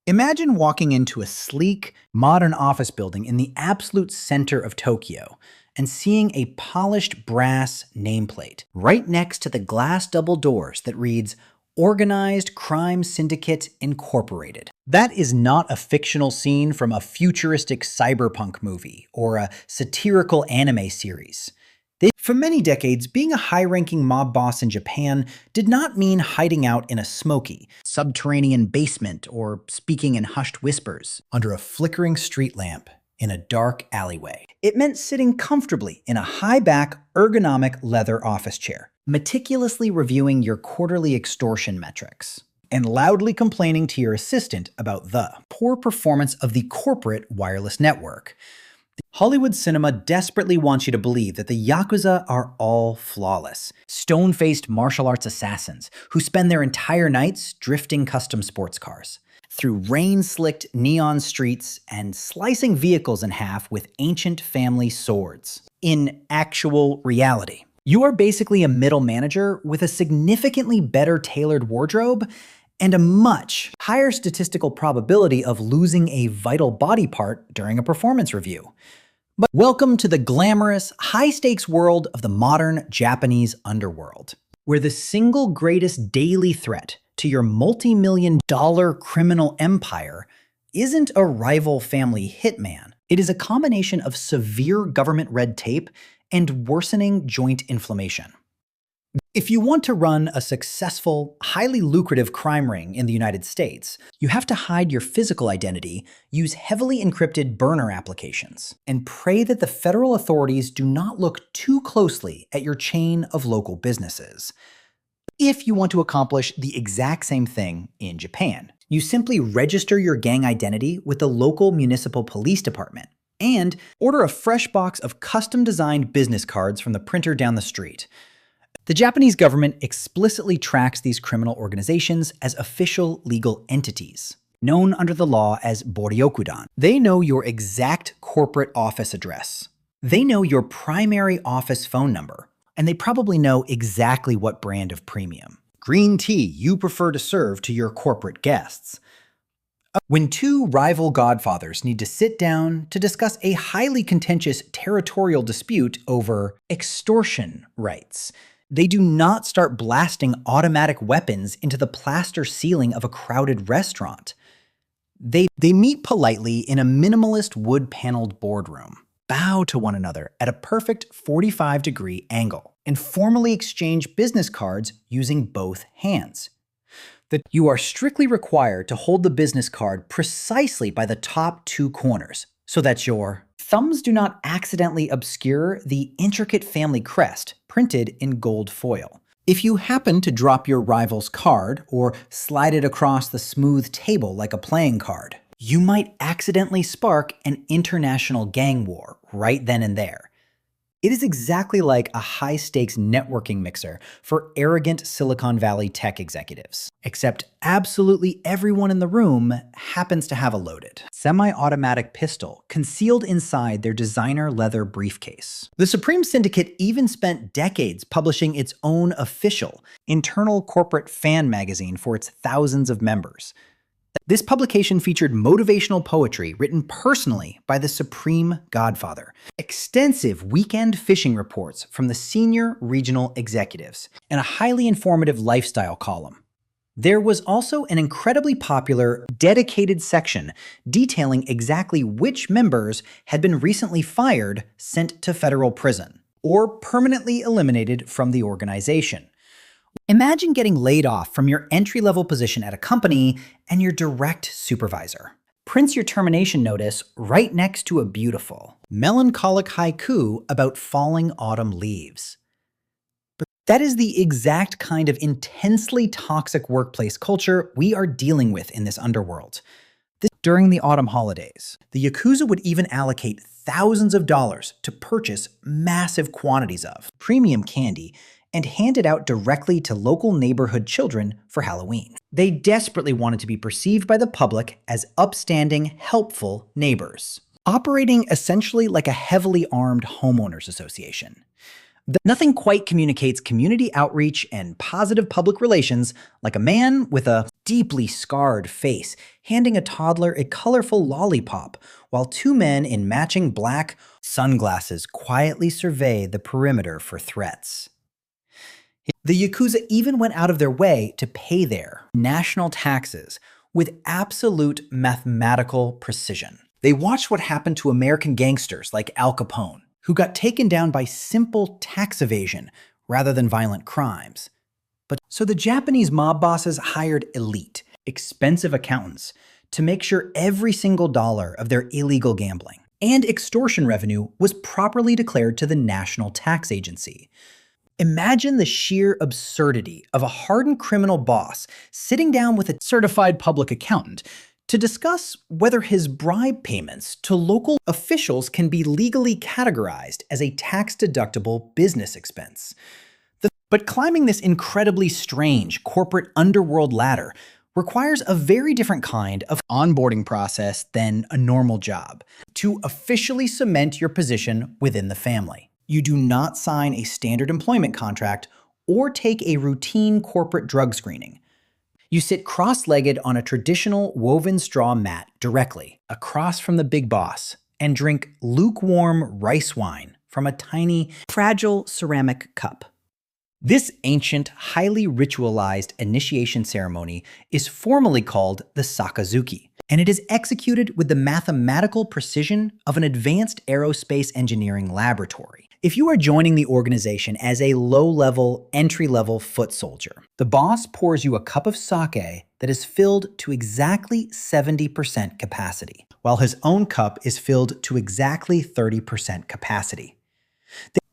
Imagine walking into a sleek, modern office building in the absolute center of Tokyo and seeing a polished brass nameplate right next to the glass double doors that reads, Organized Crime Syndicate Incorporated. That is not a fictional scene from a futuristic cyberpunk movie or a satirical anime series. For many decades, being a high-ranking mob boss in Japan did not mean hiding out in a smoky, subterranean basement or speaking in hushed whispers under a flickering street lamp in a dark alleyway. It meant sitting comfortably in a high-back, ergonomic leather office chair, meticulously reviewing your quarterly extortion metrics, and loudly complaining to your assistant about the poor performance of the corporate wireless network. Hollywood cinema desperately wants you to believe that the Yakuza are all flawless, stone-faced martial arts assassins who spend their entire nights drifting custom sports cars through rain-slicked neon streets and slicing vehicles in half with ancient family swords. In actual reality, you are basically a middle manager with a significantly better tailored wardrobe and a much higher statistical probability of losing a vital body part during a performance review. But welcome to the glamorous, high-stakes world of the modern Japanese underworld, where the single greatest daily threat to your multi-million-dollar criminal empire isn't a rival family hitman. It is a combination of severe government red tape and worsening joint inflammation. If you want to run a successful, highly lucrative crime ring in the United States, you have to hide your physical identity, use heavily encrypted burner applications, and pray that the federal authorities do not look too closely at your chain of local businesses. If you want to accomplish the exact same thing in Japan, you simply register your gang identity with the local municipal police department and order a fresh box of custom-designed business cards from the printer down the street. The Japanese government explicitly tracks these criminal organizations as official legal entities, known under the law as boryokudan. They know your exact corporate office address. They know your primary office phone number, and they probably know exactly what brand of premium green tea you prefer to serve to your corporate guests. When two rival godfathers need to sit down to discuss a highly contentious territorial dispute over extortion rights, they do not start blasting automatic weapons into the plaster ceiling of a crowded restaurant. They meet politely in a minimalist wood-paneled boardroom, bow to one another at a perfect 45-degree angle, and formally exchange business cards using both hands. You are strictly required to hold the business card precisely by the top two corners, so that your thumbs do not accidentally obscure the intricate family crest printed in gold foil. If you happen to drop your rival's card or slide it across the smooth table like a playing card, you might accidentally spark an international gang war right then and there. It is exactly like a high-stakes networking mixer for arrogant Silicon Valley tech executives. Except absolutely everyone in the room happens to have a loaded, semi-automatic pistol concealed inside their designer leather briefcase. The Supreme Syndicate even spent decades publishing its own official, internal corporate fan magazine for its thousands of members. This publication featured motivational poetry written personally by the Supreme Godfather, extensive weekend fishing reports from the senior regional executives, and a highly informative lifestyle column. There was also an incredibly popular, dedicated section detailing exactly which members had been recently fired, sent to federal prison, or permanently eliminated from the organization. Imagine getting laid off from your entry-level position at a company and your direct supervisor prints your termination notice right next to a beautiful, melancholic haiku about falling autumn leaves. But that is the exact kind of intensely toxic workplace culture we are dealing with in this underworld. During the autumn holidays, the Yakuza would even allocate thousands of dollars to purchase massive quantities of premium candy and hand it out directly to local neighborhood children for Halloween. They desperately wanted to be perceived by the public as upstanding, helpful neighbors, operating essentially like a heavily armed homeowners association. Nothing quite communicates community outreach and positive public relations like a man with a deeply scarred face handing a toddler a colorful lollipop while two men in matching black sunglasses quietly survey the perimeter for threats. The Yakuza even went out of their way to pay their national taxes with absolute mathematical precision. They watched what happened to American gangsters like Al Capone, who got taken down by simple tax evasion rather than violent crimes. So the Japanese mob bosses hired elite, expensive accountants to make sure every single dollar of their illegal gambling and extortion revenue was properly declared to the National Tax Agency. Imagine the sheer absurdity of a hardened criminal boss sitting down with a certified public accountant to discuss whether his bribe payments to local officials can be legally categorized as a tax-deductible business expense. But climbing this incredibly strange corporate underworld ladder requires a very different kind of onboarding process than a normal job to officially cement your position within the family. You do not sign a standard employment contract or take a routine corporate drug screening. You sit cross-legged on a traditional woven straw mat directly across from the big boss and drink lukewarm rice wine from a tiny, fragile ceramic cup. This ancient, highly ritualized initiation ceremony is formally called the Sakazuki, and it is executed with the mathematical precision of an advanced aerospace engineering laboratory. If you are joining the organization as a low-level, entry-level foot soldier, the boss pours you a cup of sake that is filled to exactly 70% capacity, while his own cup is filled to exactly 30% capacity.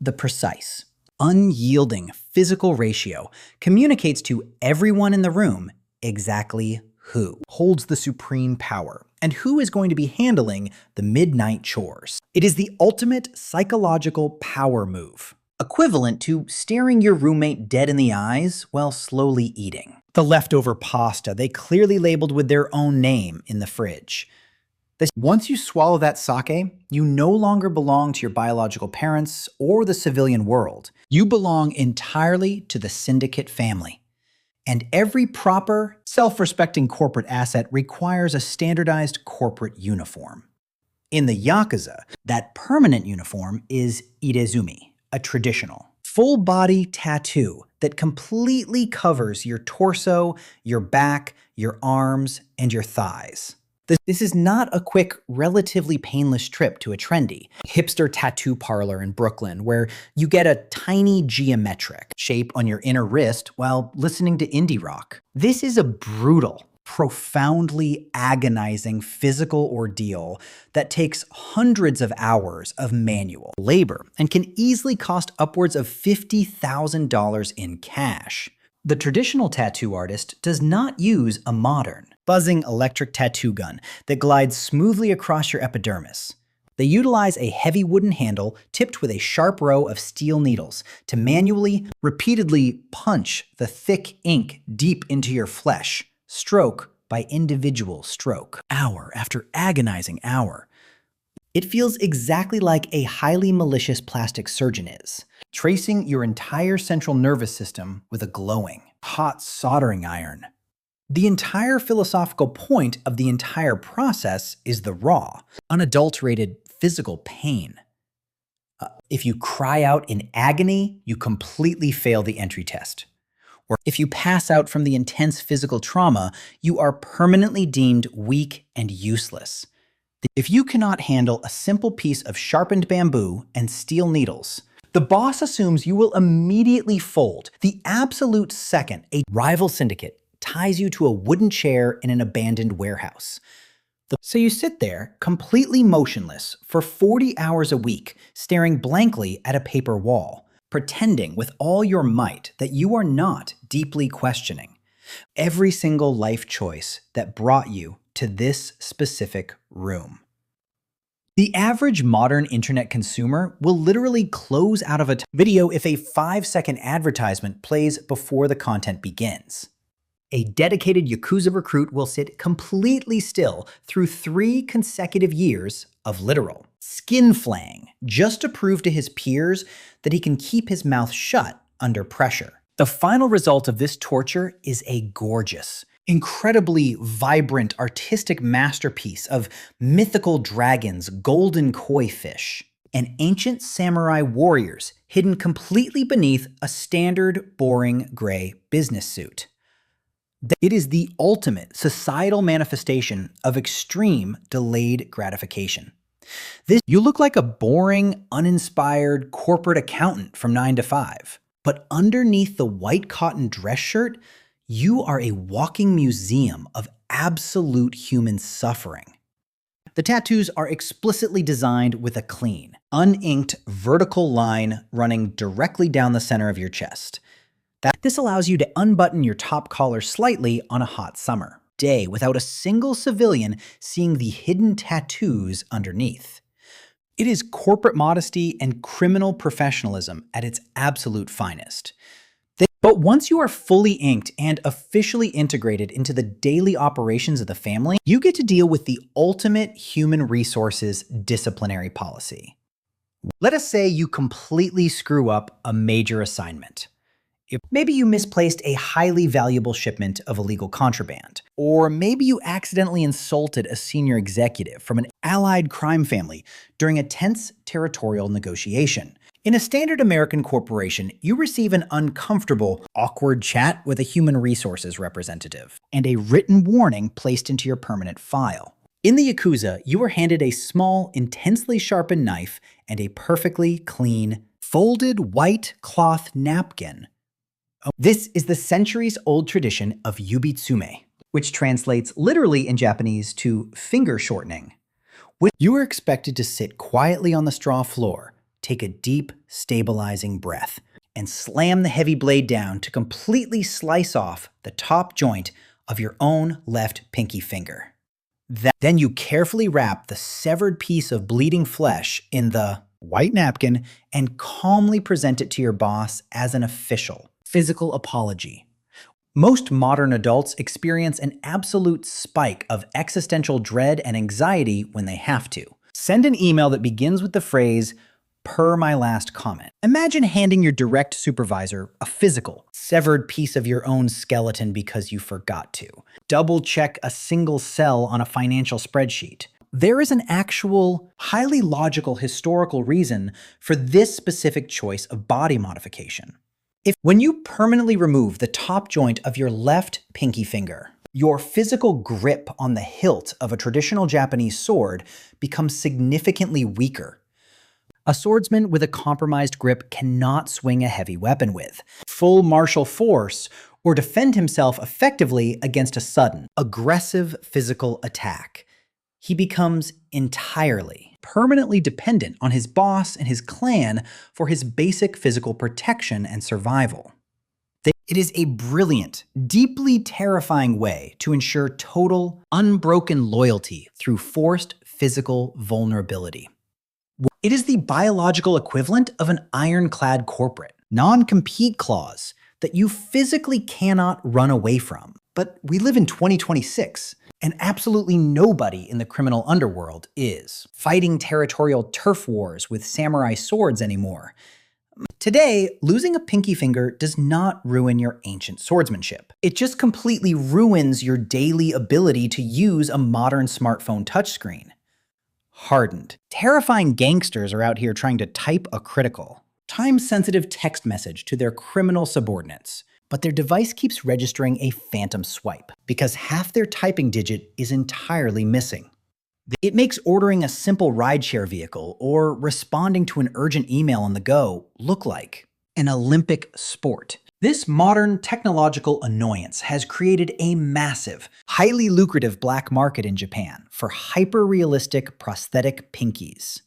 The precise, unyielding physical ratio communicates to everyone in the room exactly who holds the supreme power and who is going to be handling the midnight chores. It is the ultimate psychological power move, equivalent to staring your roommate dead in the eyes while slowly eating the leftover pasta they clearly labeled with their own name in the fridge. Once you swallow that sake, you no longer belong to your biological parents or the civilian world. You belong entirely to the syndicate family. And every proper, self-respecting corporate asset requires a standardized corporate uniform. In the Yakuza, that permanent uniform is irezumi, a traditional, full-body tattoo that completely covers your torso, your back, your arms, and your thighs. This is not a quick, relatively painless trip to a trendy, hipster tattoo parlor in Brooklyn where you get a tiny geometric shape on your inner wrist while listening to indie rock. This is a brutal, profoundly agonizing physical ordeal that takes hundreds of hours of manual labor and can easily cost upwards of $50,000 in cash. The traditional tattoo artist does not use a modern, buzzing electric tattoo gun that glides smoothly across your epidermis. They utilize a heavy wooden handle tipped with a sharp row of steel needles to manually, repeatedly punch the thick ink deep into your flesh, stroke by individual stroke, hour after agonizing hour. It feels exactly like a highly malicious plastic surgeon is, tracing your entire central nervous system with a glowing, hot soldering iron. The entire philosophical point of the entire process is the raw, unadulterated physical pain. If you cry out in agony, you completely fail the entry test. Or if you pass out from the intense physical trauma, you are permanently deemed weak and useless. If you cannot handle a simple piece of sharpened bamboo and steel needles, the boss assumes you will immediately fold the absolute second a rival syndicate ties you to a wooden chair in an abandoned warehouse. So you sit there, completely motionless, for 40 hours a week, staring blankly at a paper wall, pretending with all your might that you are not deeply questioning every single life choice that brought you to this specific room. The average modern internet consumer will literally close out of a video if a 5-second advertisement plays before the content begins. A dedicated Yakuza recruit will sit completely still through 3 consecutive years of literal skin flaying, just to prove to his peers that he can keep his mouth shut under pressure. The final result of this torture is a gorgeous, incredibly vibrant artistic masterpiece of mythical dragons, golden koi fish, and ancient samurai warriors hidden completely beneath a standard, boring gray business suit. It is the ultimate societal manifestation of extreme delayed gratification. You look like a boring, uninspired corporate accountant from 9 to 5, but underneath the white cotton dress shirt, you are a walking museum of absolute human suffering. The tattoos are explicitly designed with a clean, uninked vertical line running directly down the center of your chest. This allows you to unbutton your top collar slightly on a hot summer day without a single civilian seeing the hidden tattoos underneath. It is corporate modesty and criminal professionalism at its absolute finest. But once you are fully inked and officially integrated into the daily operations of the family, you get to deal with the ultimate human resources disciplinary policy. Let us say you completely screw up a major assignment. Maybe you misplaced a highly valuable shipment of illegal contraband, or maybe you accidentally insulted a senior executive from an allied crime family during a tense territorial negotiation. In a standard American corporation, you receive an uncomfortable, awkward chat with a human resources representative, and a written warning placed into your permanent file. In the Yakuza, you are handed a small, intensely sharpened knife and a perfectly clean, folded white cloth napkin. This is the centuries-old tradition of yubitsume, which translates literally in Japanese to finger shortening. You are expected to sit quietly on the straw floor, take a deep, stabilizing breath, and slam the heavy blade down to completely slice off the top joint of your own left pinky finger. Then you carefully wrap the severed piece of bleeding flesh in the white napkin and calmly present it to your boss as an official physical apology. Most modern adults experience an absolute spike of existential dread and anxiety when they have to. Send an email that begins with the phrase, "per my last comment." Imagine handing your direct supervisor a physical, severed piece of your own skeleton because you forgot to. Double check a single cell on a financial spreadsheet. There is an actual, highly logical historical reason for this specific choice of body modification. When you permanently remove the top joint of your left pinky finger, your physical grip on the hilt of a traditional Japanese sword becomes significantly weaker. A swordsman with a compromised grip cannot swing a heavy weapon with full martial force or defend himself effectively against a sudden, aggressive physical attack. He becomes entirely, permanently dependent on his boss and his clan for his basic physical protection and survival. It is a brilliant, deeply terrifying way to ensure total, unbroken loyalty through forced physical vulnerability. It is the biological equivalent of an ironclad corporate non-compete clause that you physically cannot run away from. But we live in 2026, and absolutely nobody in the criminal underworld is fighting territorial turf wars with samurai swords anymore. Today, losing a pinky finger does not ruin your ancient swordsmanship. It just completely ruins your daily ability to use a modern smartphone touchscreen. Hardened, terrifying gangsters are out here trying to type a critical, time-sensitive text message to their criminal subordinates, but their device keeps registering a phantom swipe because half their typing digit is entirely missing. It makes ordering a simple rideshare vehicle or responding to an urgent email on the go look like an Olympic sport. This modern technological annoyance has created a massive, highly lucrative black market in Japan for hyper-realistic prosthetic pinkies.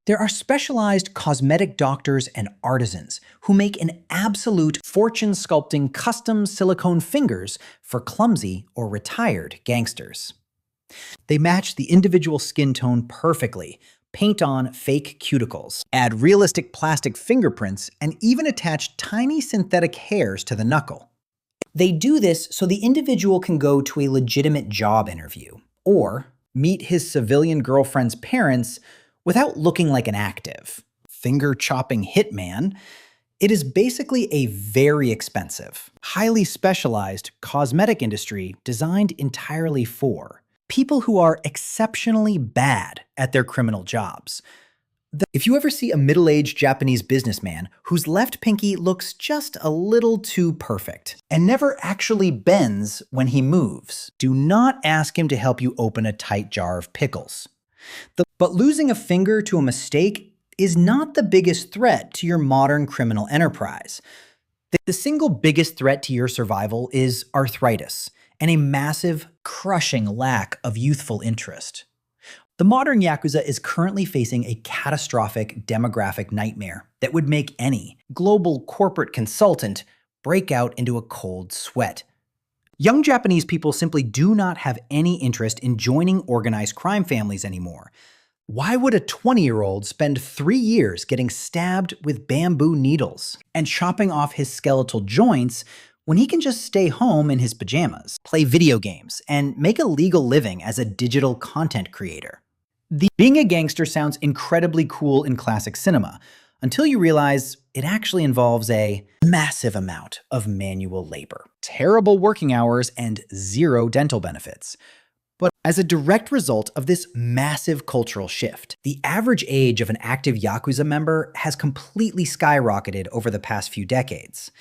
There are specialized cosmetic doctors and artisans who make an absolute fortune-sculpting custom silicone fingers for clumsy or retired gangsters. They match the individual skin tone perfectly, paint on fake cuticles, add realistic plastic fingerprints, and even attach tiny synthetic hairs to the knuckle. They do this so the individual can go to a legitimate job interview, or meet his civilian girlfriend's parents without looking like an active, finger-chopping hitman. It is basically a very expensive, highly specialized cosmetic industry designed entirely for people who are exceptionally bad at their criminal jobs. If you ever see a middle-aged Japanese businessman whose left pinky looks just a little too perfect and never actually bends when he moves, do not ask him to help you open a tight jar of pickles. But losing a finger to a mistake is not the biggest threat to your modern criminal enterprise. The single biggest threat to your survival is arthritis and a massive, crushing lack of youthful interest. The modern Yakuza is currently facing a catastrophic demographic nightmare that would make any global corporate consultant break out into a cold sweat. Young Japanese people simply do not have any interest in joining organized crime families anymore. Why would a 20-year-old spend 3 years getting stabbed with bamboo needles and chopping off his skeletal joints when he can just stay home in his pajamas, play video games, and make a legal living as a digital content creator? Being a gangster sounds incredibly cool in classic cinema, until you realize it actually involves a massive amount of manual labor, terrible working hours, and zero dental benefits. But as a direct result of this massive cultural shift, the average age of an active Yakuza member has completely skyrocketed over the past few decades.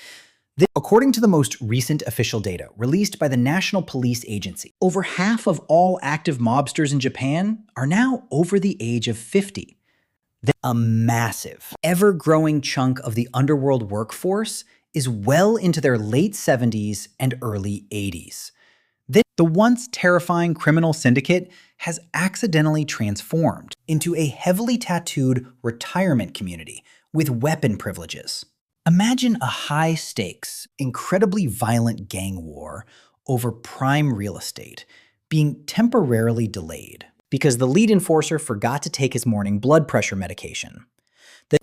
According to the most recent official data released by the National Police Agency, over half of all active mobsters in Japan are now over the age of 50. A massive, ever-growing chunk of the underworld workforce is well into their late 70s and early 80s. The once terrifying criminal syndicate has accidentally transformed into a heavily tattooed retirement community with weapon privileges. Imagine a high-stakes, incredibly violent gang war over prime real estate being temporarily delayed because the lead enforcer forgot to take his morning blood pressure medication.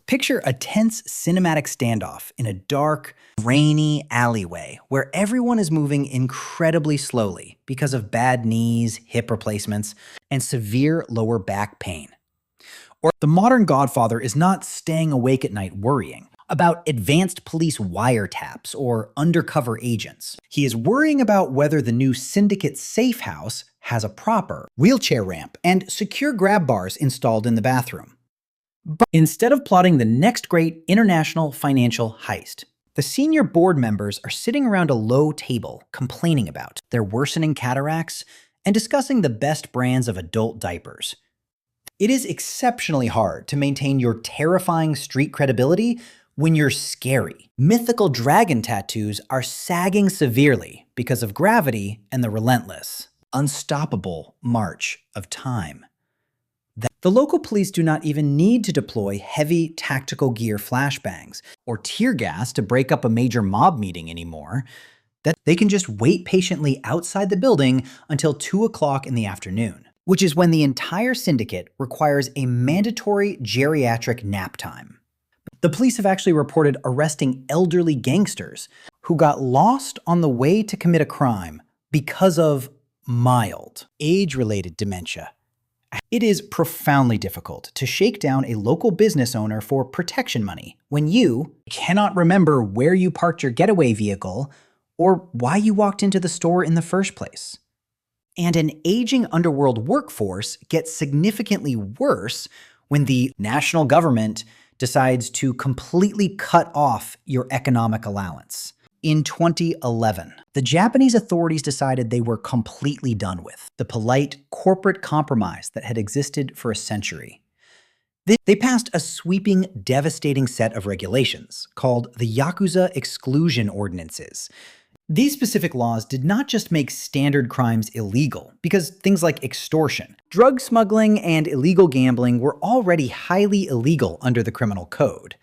Picture a tense cinematic standoff in a dark, rainy alleyway where everyone is moving incredibly slowly because of bad knees, hip replacements, and severe lower back pain. Or the modern Godfather is not staying awake at night worrying about advanced police wiretaps or undercover agents. He is worrying about whether the new syndicate safe house has a proper wheelchair ramp and secure grab bars installed in the bathroom. But instead of plotting the next great international financial heist, the senior board members are sitting around a low table complaining about their worsening cataracts and discussing the best brands of adult diapers. It is exceptionally hard to maintain your terrifying street credibility when you're scary. Mythical dragon tattoos are sagging severely because of gravity and the relentless, unstoppable march of time. The local police do not even need to deploy heavy tactical gear flashbangs or tear gas to break up a major mob meeting anymore. That they can just wait patiently outside the building until 2 o'clock in the afternoon, which is when the entire syndicate requires a mandatory geriatric nap time. The police have actually reported arresting elderly gangsters who got lost on the way to commit a crime because of mild, age-related dementia. It is profoundly difficult to shake down a local business owner for protection money when you cannot remember where you parked your getaway vehicle or why you walked into the store in the first place. And an aging underworld workforce gets significantly worse when the national government decides to completely cut off your economic allowance. In 2011, the Japanese authorities decided they were completely done with the polite corporate compromise that had existed for a century. They passed a sweeping, devastating set of regulations called the Yakuza Exclusion Ordinances. These specific laws did not just make standard crimes illegal, because things like extortion, drug smuggling, and illegal gambling were already highly illegal under the criminal code.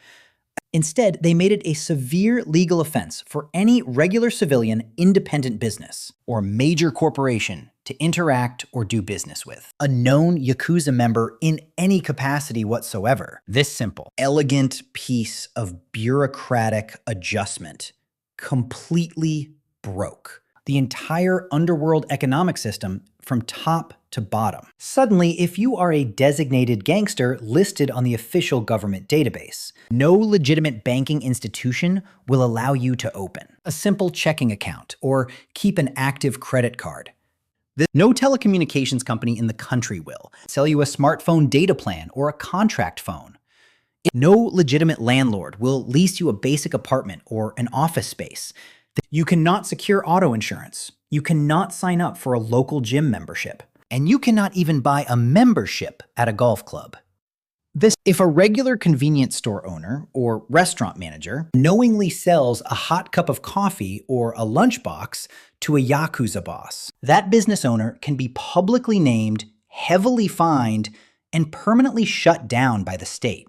Instead, they made it a severe legal offense for any regular civilian independent business or major corporation to interact or do business with a known Yakuza member in any capacity whatsoever. This simple, elegant piece of bureaucratic adjustment completely broke the entire underworld economic system from top to bottom. Suddenly, if you are a designated gangster listed on the official government database, no legitimate banking institution will allow you to open a simple checking account or keep an active credit card. No telecommunications company in the country will sell you a smartphone data plan or a contract phone. No legitimate landlord will lease you a basic apartment or an office space. You cannot secure auto insurance. You cannot sign up for a local gym membership. And you cannot even buy a membership at a golf club. If a regular convenience store owner or restaurant manager knowingly sells a hot cup of coffee or a lunchbox to a Yakuza boss, that business owner can be publicly named, heavily fined, and permanently shut down by the state.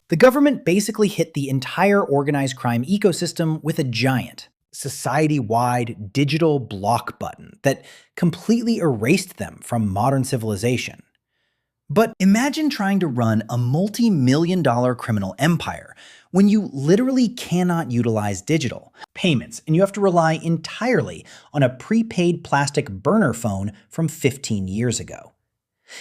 The government basically hit the entire organized crime ecosystem with a giant, society-wide digital block button that completely erased them from modern civilization. But imagine trying to run a multi-million-dollar criminal empire when you literally cannot utilize digital payments and you have to rely entirely on a prepaid plastic burner phone from 15 years ago.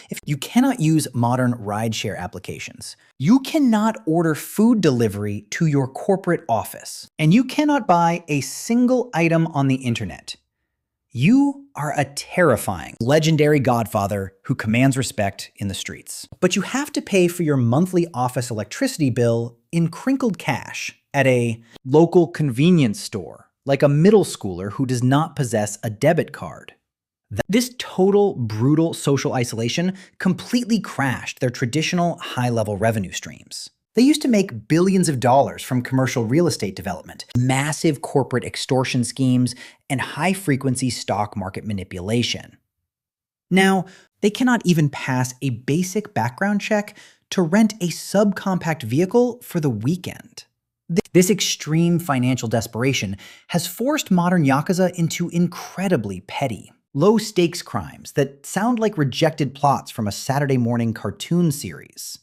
If you cannot use modern rideshare applications, you cannot order food delivery to your corporate office, and you cannot buy a single item on the internet. You are a terrifying, legendary godfather who commands respect in the streets. But you have to pay for your monthly office electricity bill in crinkled cash at a local convenience store, like a middle schooler who does not possess a debit card. This total, brutal social isolation completely crashed their traditional high-level revenue streams. They used to make billions of dollars from commercial real estate development, massive corporate extortion schemes, and high-frequency stock market manipulation. Now, they cannot even pass a basic background check to rent a subcompact vehicle for the weekend. This extreme financial desperation has forced modern Yakuza into incredibly petty, low-stakes crimes that sound like rejected plots from a Saturday morning cartoon series.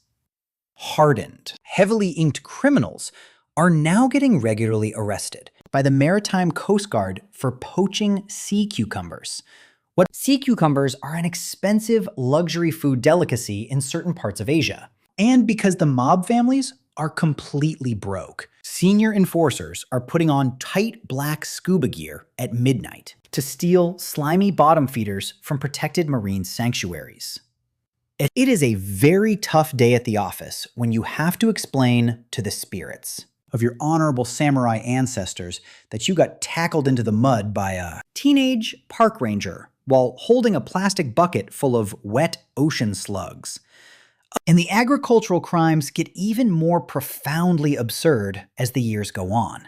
Hardened, heavily inked criminals are now getting regularly arrested by the Maritime Coast Guard for poaching sea cucumbers. Sea cucumbers are an expensive luxury food delicacy in certain parts of Asia. And because the mob families are completely broke, senior enforcers are putting on tight black scuba gear at midnight to steal slimy bottom feeders from protected marine sanctuaries. It is a very tough day at the office when you have to explain to the spirits of your honorable samurai ancestors that you got tackled into the mud by a teenage park ranger while holding a plastic bucket full of wet ocean slugs. And the agricultural crimes get even more profoundly absurd as the years go on.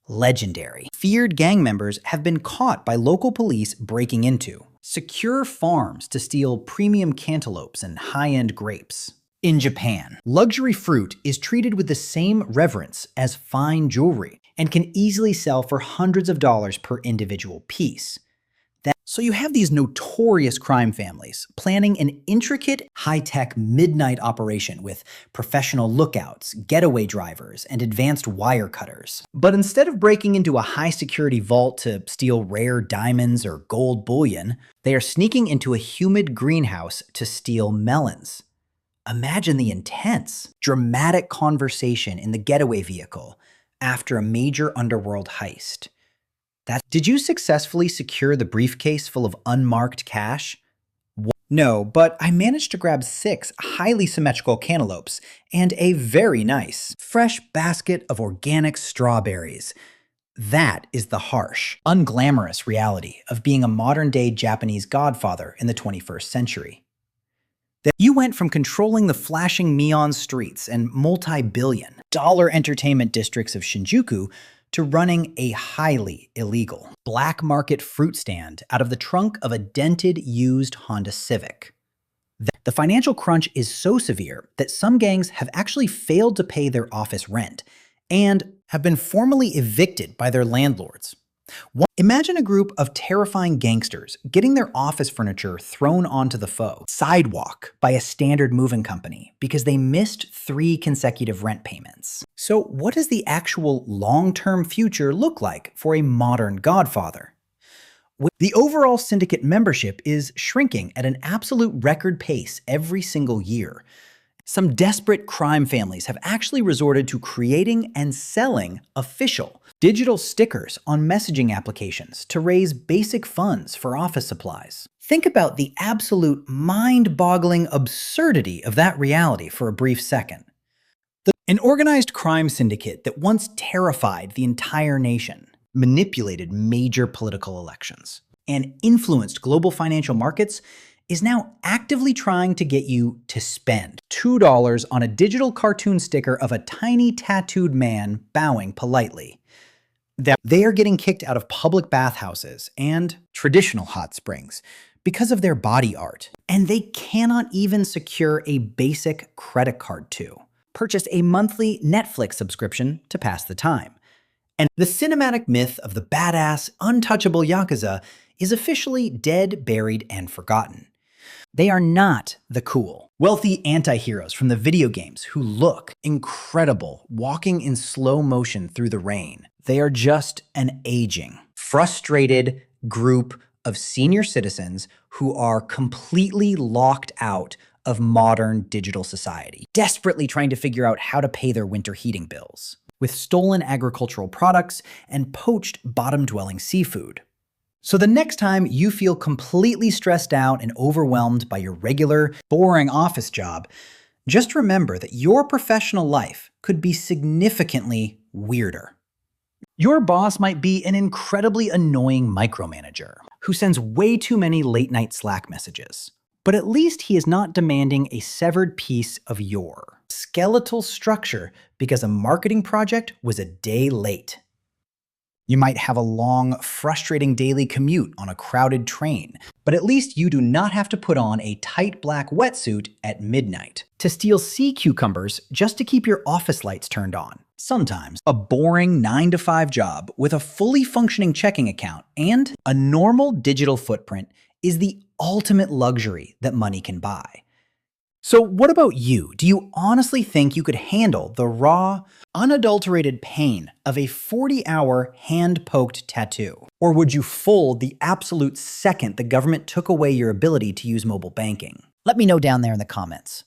Legendary. Feared gang members have been caught by local police breaking into secure farms to steal premium cantaloupes and high-end grapes. In Japan, luxury fruit is treated with the same reverence as fine jewelry and can easily sell for hundreds of dollars per individual piece. So you have these notorious crime families planning an intricate, high-tech midnight operation with professional lookouts, getaway drivers, and advanced wire cutters. But instead of breaking into a high-security vault to steal rare diamonds or gold bullion, they are sneaking into a humid greenhouse to steal melons. Imagine the intense, dramatic conversation in the getaway vehicle after a major underworld heist. Did you successfully secure the briefcase full of unmarked cash? No, but I managed to grab 6 highly symmetrical cantaloupes and a very nice, fresh basket of organic strawberries. That is the harsh, unglamorous reality of being a modern-day Japanese godfather in the 21st century. You went from controlling the flashing neon streets and multi-billion dollar entertainment districts of Shinjuku to running a highly illegal black market fruit stand out of the trunk of a dented used Honda Civic. The financial crunch is so severe that some gangs have actually failed to pay their office rent and have been formally evicted by their landlords. Imagine a group of terrifying gangsters getting their office furniture thrown onto the sidewalk by a standard moving company because they missed 3 consecutive rent payments. So what does the actual long-term future look like for a modern godfather? The overall syndicate membership is shrinking at an absolute record pace every single year. Some desperate crime families have actually resorted to creating and selling official digital stickers on messaging applications to raise basic funds for office supplies. Think about the absolute mind-boggling absurdity of that reality for a brief second. An organized crime syndicate that once terrified the entire nation, manipulated major political elections, and influenced global financial markets is now actively trying to get you to spend $2 on a digital cartoon sticker of a tiny tattooed man bowing politely. They are getting kicked out of public bathhouses and traditional hot springs because of their body art, and they cannot even secure a basic credit card to purchase a monthly Netflix subscription to pass the time. And the cinematic myth of the badass, untouchable Yakuza is officially dead, buried, and forgotten. They are not the cool, wealthy anti-heroes from the video games who look incredible walking in slow motion through the rain. They are just an aging, frustrated group of senior citizens who are completely locked out of modern digital society, desperately trying to figure out how to pay their winter heating bills with stolen agricultural products and poached bottom-dwelling seafood. So the next time you feel completely stressed out and overwhelmed by your regular, boring office job, just remember that your professional life could be significantly weirder. Your boss might be an incredibly annoying micromanager who sends way too many late-night Slack messages. But at least he is not demanding a severed piece of your skeletal structure because a marketing project was a day late. You might have a long, frustrating daily commute on a crowded train, but at least you do not have to put on a tight black wetsuit at midnight to steal sea cucumbers just to keep your office lights turned on. Sometimes a boring 9-to-5 job with a fully functioning checking account and a normal digital footprint is the ultimate luxury that money can buy. So what about you? Do you honestly think you could handle the raw, unadulterated pain of a 40-hour hand-poked tattoo? Or would you fold the absolute second the government took away your ability to use mobile banking? Let me know down there in the comments.